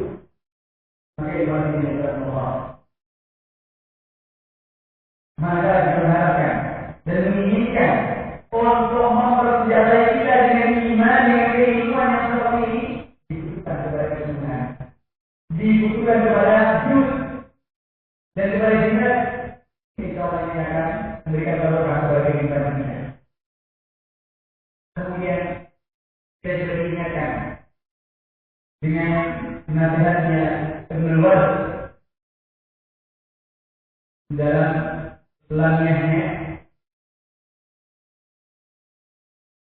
kemudian dia sudah diingatkan dengan nasihatnya Ibnu Wahb dalam lamiahnya,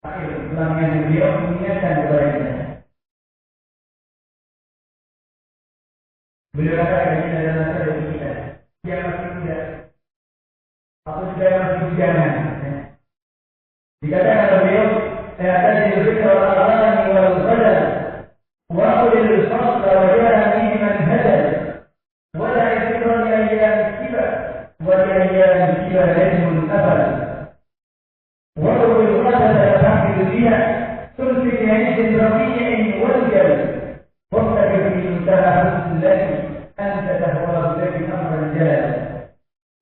akhir lamiah beliau mengingatkan kepada kita. Beliau katakan ini adalah nasihat dari kita yang masih muda atau sudah masih bujangan. Dikatakan oleh beliau, saya akan diberikan orang-orang yang wal-badal wa ulil fasl wa jarani man hadal wa la yakra li ayyam kibar wa li ayyam kibar ilmun abad wa ulil badal tahfid biha tumsik ya'ish rafi'in wal-jal waqtaka fi muntaha allati anta tahwa bi amr al-jal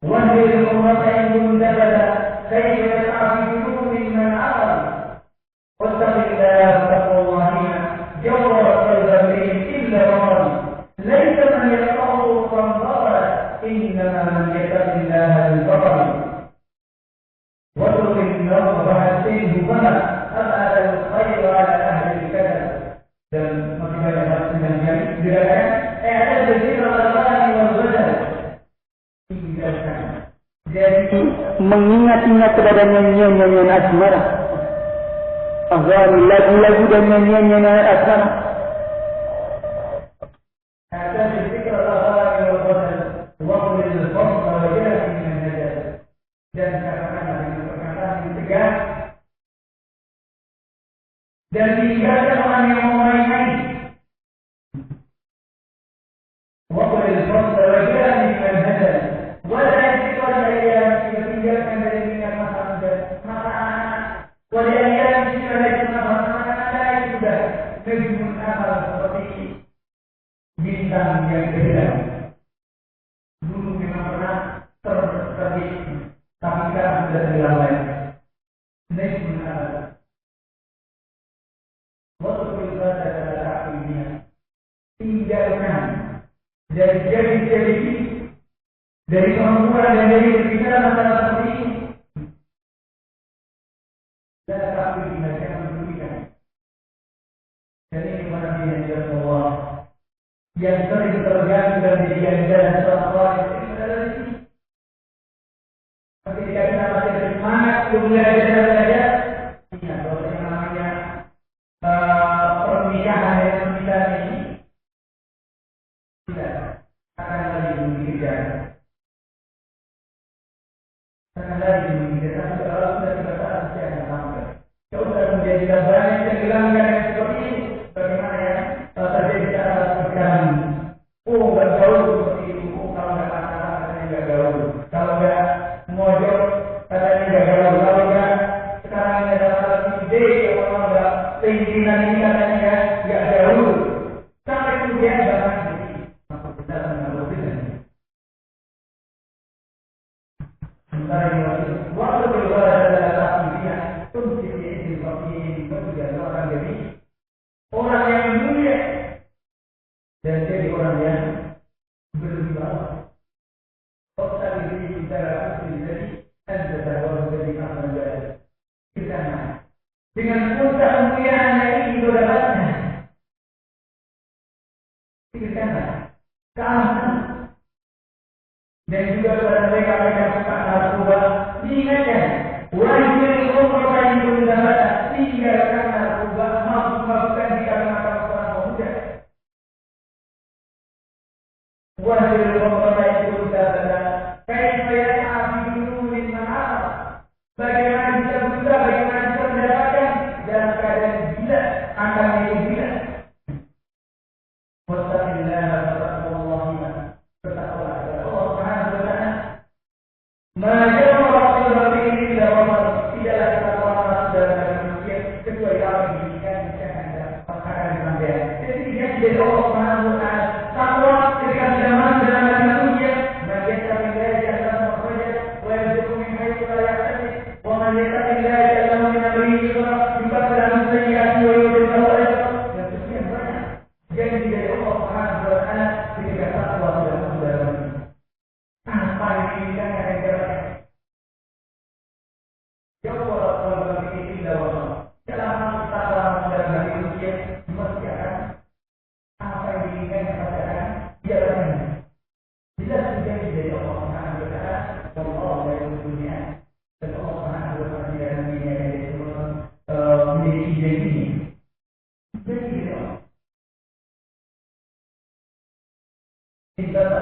wa lil ummatin mundabada kayfa ta'fi min man a'lam wattaqi Allah taqwallahi jawar al-zamrin illa ramal laysa man yaqa'u qanzara innama man yattaqi Allah al-batal wa tuqim nawha sinhu fana al-adal khayr ala ahli al-kadam. Dan masih banyak hal yang dikatakan ada zikr al-Qur'an wal badal. Jadi mengingat-ingat kepada nyanyian-nyanyian asmara, lagu-lagu dan nyanyian-nyanyian asmara. Ada zikr al-Qur'an wal badal wa qul al-fasl wa jarani min hadal. Dan katakanlah dengan perkataan yang tegas dan tinggalkan orang yang memain-main. Wa qul al-fasl wa jarani min hadal. Wala yakra ayyam tinggalkan dari minyak masa anak. Wala ayyam dari masa sudah kejimun amal seperti bintang yang terang. Dulu memang pernah terbit, tapi sekarang sudah terlambat. Kejimun amal. Waktu beribadah adalah takdirnya. Tinggalkan dari jadi dari kemampuan dan dari berbicara masalah seperti ini. Dan takdir jangan mendudukan. Dan ini mana dia Allah yang sering terganggu dan dijadikan jalan seorang yang adalah ini. Ketika kita masih bersemangat belajar saja, ingat bahwa yang namanya pernikahan dengan kita ini tidak akan lagi dikejar. Akan lagi dikejar. Tapi kalau sudah kita tahu pasti akan sampai. Kalau sudah menjadi banyak tenggelamkan yang seperti ini, bagaimana ya? Kalau terjadi cara sekarang, nggak gaul seperti itu. Kalau nggak pacaran katanya nggak gaul. Kalau nggak mojok katanya nggak gaul. Kalau nggak sekarang ini ada salah ide, kalau nggak pimpinan ini katanya nggak gaul. Sampai kemudian bahkan masuk ke dalam naluri. Sementara yang waktu beribadah adalah takdirnya, tumsik ya'ish rafi'in wal-jal akan jadi orang yang mulia dan jadi orang yang berwibawa. Waktu diri kita jadi anda tahwa jadi amal jari. Kita dengan puncak kemuliaan yang ini kita dapatkan. Kita keamanan. Dan juga kepada mereka yang suka narkoba, diingatkan, wajib umrah yang berdapat, tinggalkan narkoba, maafkan jika melakukan orang pemuda. Wajib umrah yang berdapat, kaifa ya'afi min ma'af. Bagaimana bisa buta, bagaimana bisa mendapatkan dalam keadaan gila, akan itu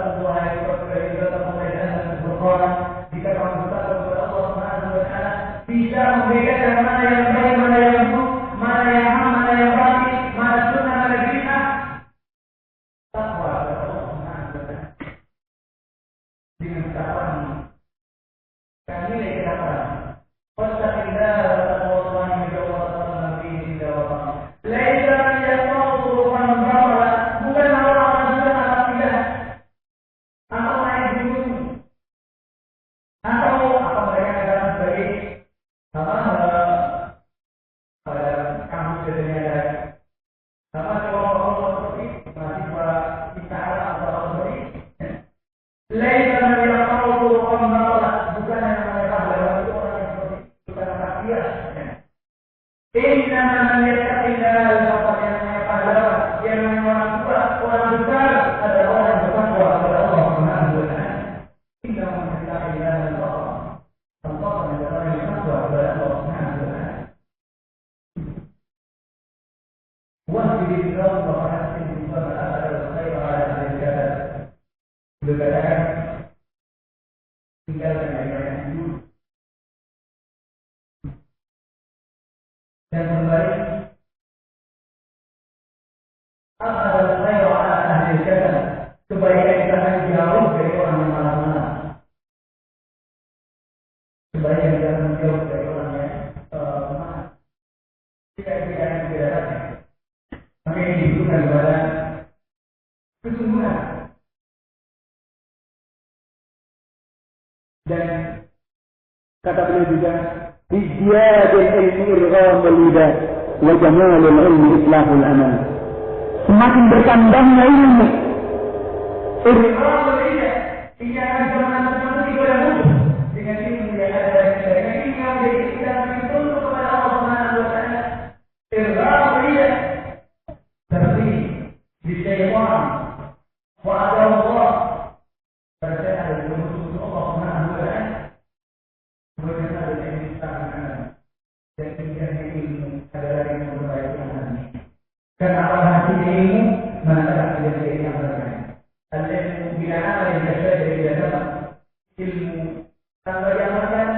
wattaqullah dan berkorban jika kamu bertakwa kepada Allah Subhanahu wa taala bisa membedakan mana yang baik, mana yang buruk, mana yang hak, mana yang batil, mana sunnah, mana bid'ah. Takwa kepada Allah Subhanahu wa taala. Dengan takwa ini kami dikatakan wattaqillah wa taqwallahi min jawab fihi jawab. Laisa yaqulu man qala bukan orang yang sudah tidak atau naik gunung atau apa mereka katakan sebagai pada kampus dunia dan kelompok seperti mahasiswa kita atau seperti laisa yaqulu man qala bukan yang mereka lewat itu orang yang seperti bukan kafir. Inna man yattaqillah yang orang tua, orang besar adalah orang yang bertakwa kepada Allah Subhanahu wa taala. Inna man yattaqillah Allah adalah orang yang bertakwa kepada Allah Subhanahu wa taala. Wahdi billahi wa hasin billahi adalah khair ala al-jannah. Berkatakan tinggalkan yang dulu dan kembali adalah khair ala al-jannah. Kebaikan kita akan jauh dari orang yang malas-malas. Kebaikan kita akan jauh dari orang yang malas. Jika kita akan berjalan, maka ini dibutuhkan kepada kesungguhan. Dan kata beliau juga bizyadil ilmi irghamul lidah wa jamalul ilmi islahul amal. Semakin berkembangnya ilmu irghamul lidah ia akan bermanfaat kepada musuh dengan ilmu yang ada dengan ilmu yang kita dituntut kepada Allah Subhanahu wa taala. Irghamul lidah seperti di syaitan wa Allah berkata ada musuh Allah Subhanahu wa taala berkata dengan Islam dan tinggalnya ilmu adalah yang memperbaiki amalnya. Karena apa hasilnya ilmu maka tidak yang terbaik. Al-ilmu bila amal yang jasad dari dalam ilmu tanpa diamalkan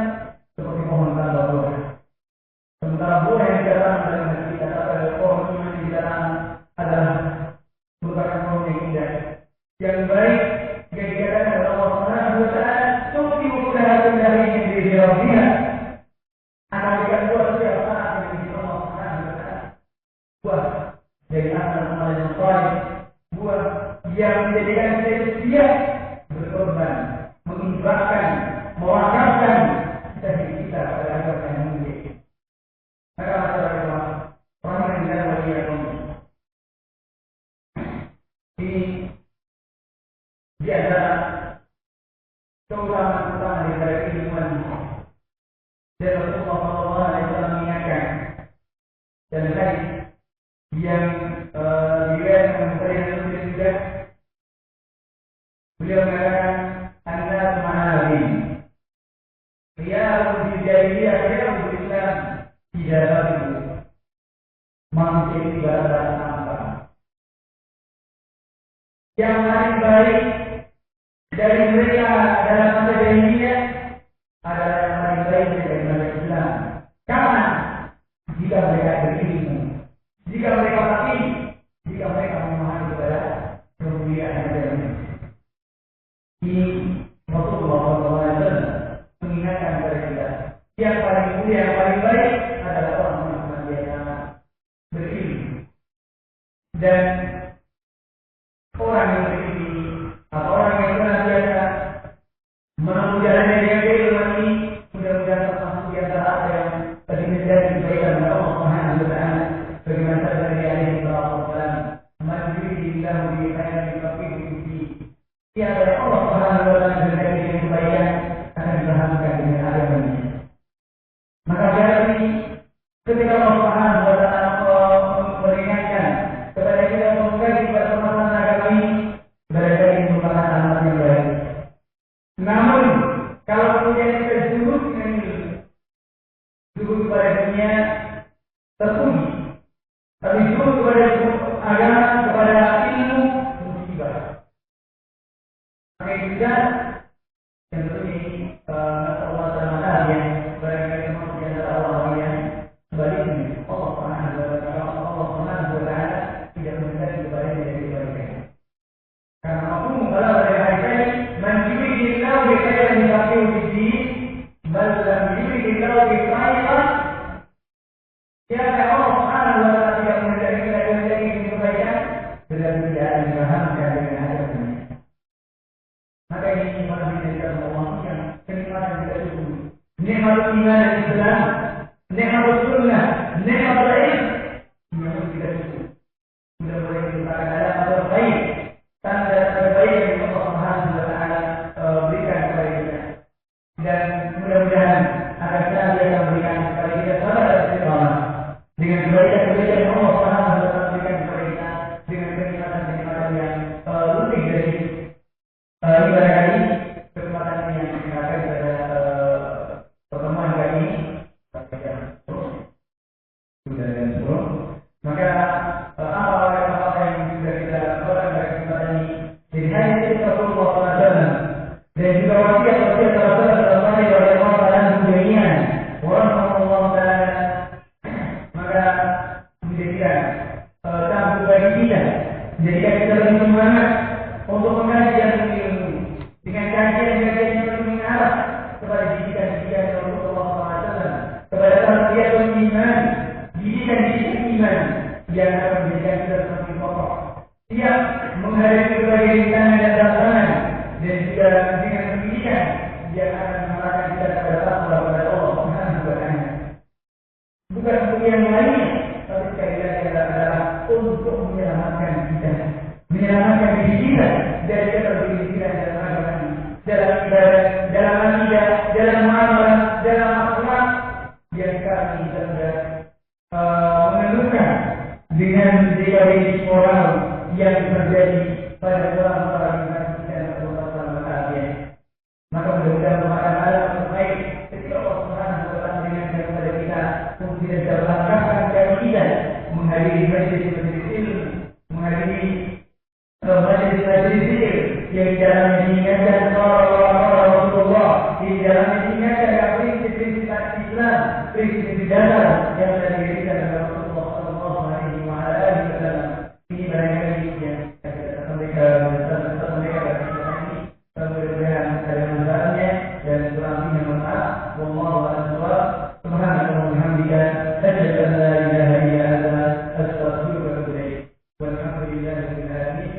seperti pohon tanpa buah. Sementara buah yang ditanam dalam hati kita adalah pohon yang ditanam adalah merupakan pohon yang indah, yang baik, yang dikatakan oleh Allah Subhanahu wa taala tu'ti ukulaha dari diri Rabbina. Akan diberikan buah setiap saat yang diberi Allah Subhanahu wa taala. Buah dari amal-amal yang saleh, buah yang menjadikan manusia berkorban, menginfakkan, mewakafkan diri kita pada agama yang mulia. Maka masyarakat orang yang tidak melihat ini di antara keutamaan daripada keilmuan. Dan Rasulullah SAW mengingatkan dan hadis yang diriwayatkan oleh Muslim juga beliau mengatakan an-nas ma'alim riyadun fil jahiliyah riyadun fil Islam tidak baru manusia ini ibarat sampah. Yang paling baik dari mereka dalam masa jahiliyah adalah yang paling baik dari masa Islam. Karena jika mereka berilmu, jika mereka fakih, jika mereka memahami kepada kemuliaan agama. Ini Rasulullah SAW mengingatkan kepada kita, yang paling mulia, yang paling baik adalah orang yang senantiasa berilmu. Dan orang yang berilmu atau orang yang senantiasa menempuh jalan yang keilmuan ini mudah-mudahan termasuk di antara apa yang tadi menjadi kebaikan oleh Allah Subhanahu wa taala. Bagaimana tadi alaihi wasallam majlisillahu bi khairin faqihi tiada Allah Subhanahu wa taala berkaitan dengan kebaikan akan dipahamkan dengan agama ini. Maka berarti ketika Allah Subhanahu wa taala meringatkan kepada kita mengkaji kepada permasalahan agama ini, berarti ini merupakan amal yang baik. Namun kalau kemudian kita zuhud dengan ilmu, zuhud kepada dunia terpuji, tapi zuhud kepada agama, kepada ilmu musibah. Ya Allah Subhanahu wa taala tidak menjadi kita menjadi kebaikan dengan tidak dipahamkan dengan adabnya. Maka ini malah menjadi Allah yang kenikmatan kita syukuri. Nikmat iman Islam, nikmat sunnah, nikmat ilmu yang kita syukuri. Mudah-mudahan kita akan ada terbaik, tanda terbaik yang Allah Subhanahu wa taala berikan kepada kita. Dan mudah-mudahan akan senantiasa memberikan kepada kita sabar dan istiqamah dengan kebaikan-kebaikan yang Allah Subhanahu wa taala berikan kepada kita dengan kenikmatan-kenikmatan yang lebih dari ibadah kali kesempatan ini yang kita akan pada pertemuan kali ini sudah jam 10. Maka apa yang sudah kita lakukan pada kesempatan ini jadi hanya itu Rasulullah SAW dan juga wasiat-wasiat Rasulullah SAW oleh Allah dalam dunia orang Allah Taala. Maka menjadikan tamu bagi kita, menjadikan kita lebih semangat untuk mengaji dan ilmu dengan kajian-kajian yang lebih mengarah kepada didikan-didikan Rasulullah SAW, kepada tarbiyah iman, didikan-didikan iman yang akan menjadikan kita semakin kokoh siap menghadapi berbagai rintangan dan tantangan, dan juga dengan pendidikan yang akan mengarahkan kita kepada takwa kepada Allah Subhanahu wa taala. Bukan untuk yang lainnya, tapi sekali lagi adalah untuk menyelamatkan kita, menyelamatkan diri kita dari ketergelinciran dalam agama ini, dalam ibadah, dalam akidah, dalam muamalah, dalam akhlak yang sekarang ini sudah menentukan dengan degresi moral yang terjadi pada orang-orang yang tidak berpengalaman. Maka mudah-mudahan merupakan hal yang terbaik ketika Allah Subhanahu wa taala mengingatkan kepada kita untuk tidak terlangkahkan kaki kita menghadiri majelis-majelis ilmu, menghadiri majelis-majelis zikir yang di dalamnya diingatkan Rasulullah, di dalamnya diingatkan prinsip-prinsip Islam, prinsip dasar yang telah diberikan oleh Rasulullah sallallahu alaihi wasallam. Ini barangkali yang kita sampaikan pada kesempatan ini. Mudah-mudahan ada manfaatnya dan kurang-lebihnya bermanfaat. Wallahu a'lam. Subhanallah wa bihamdika, asyhadu an la ilaha illa anta, astaghfiruka wa atubu ilaik. Walhamdulillahirabbil alamin.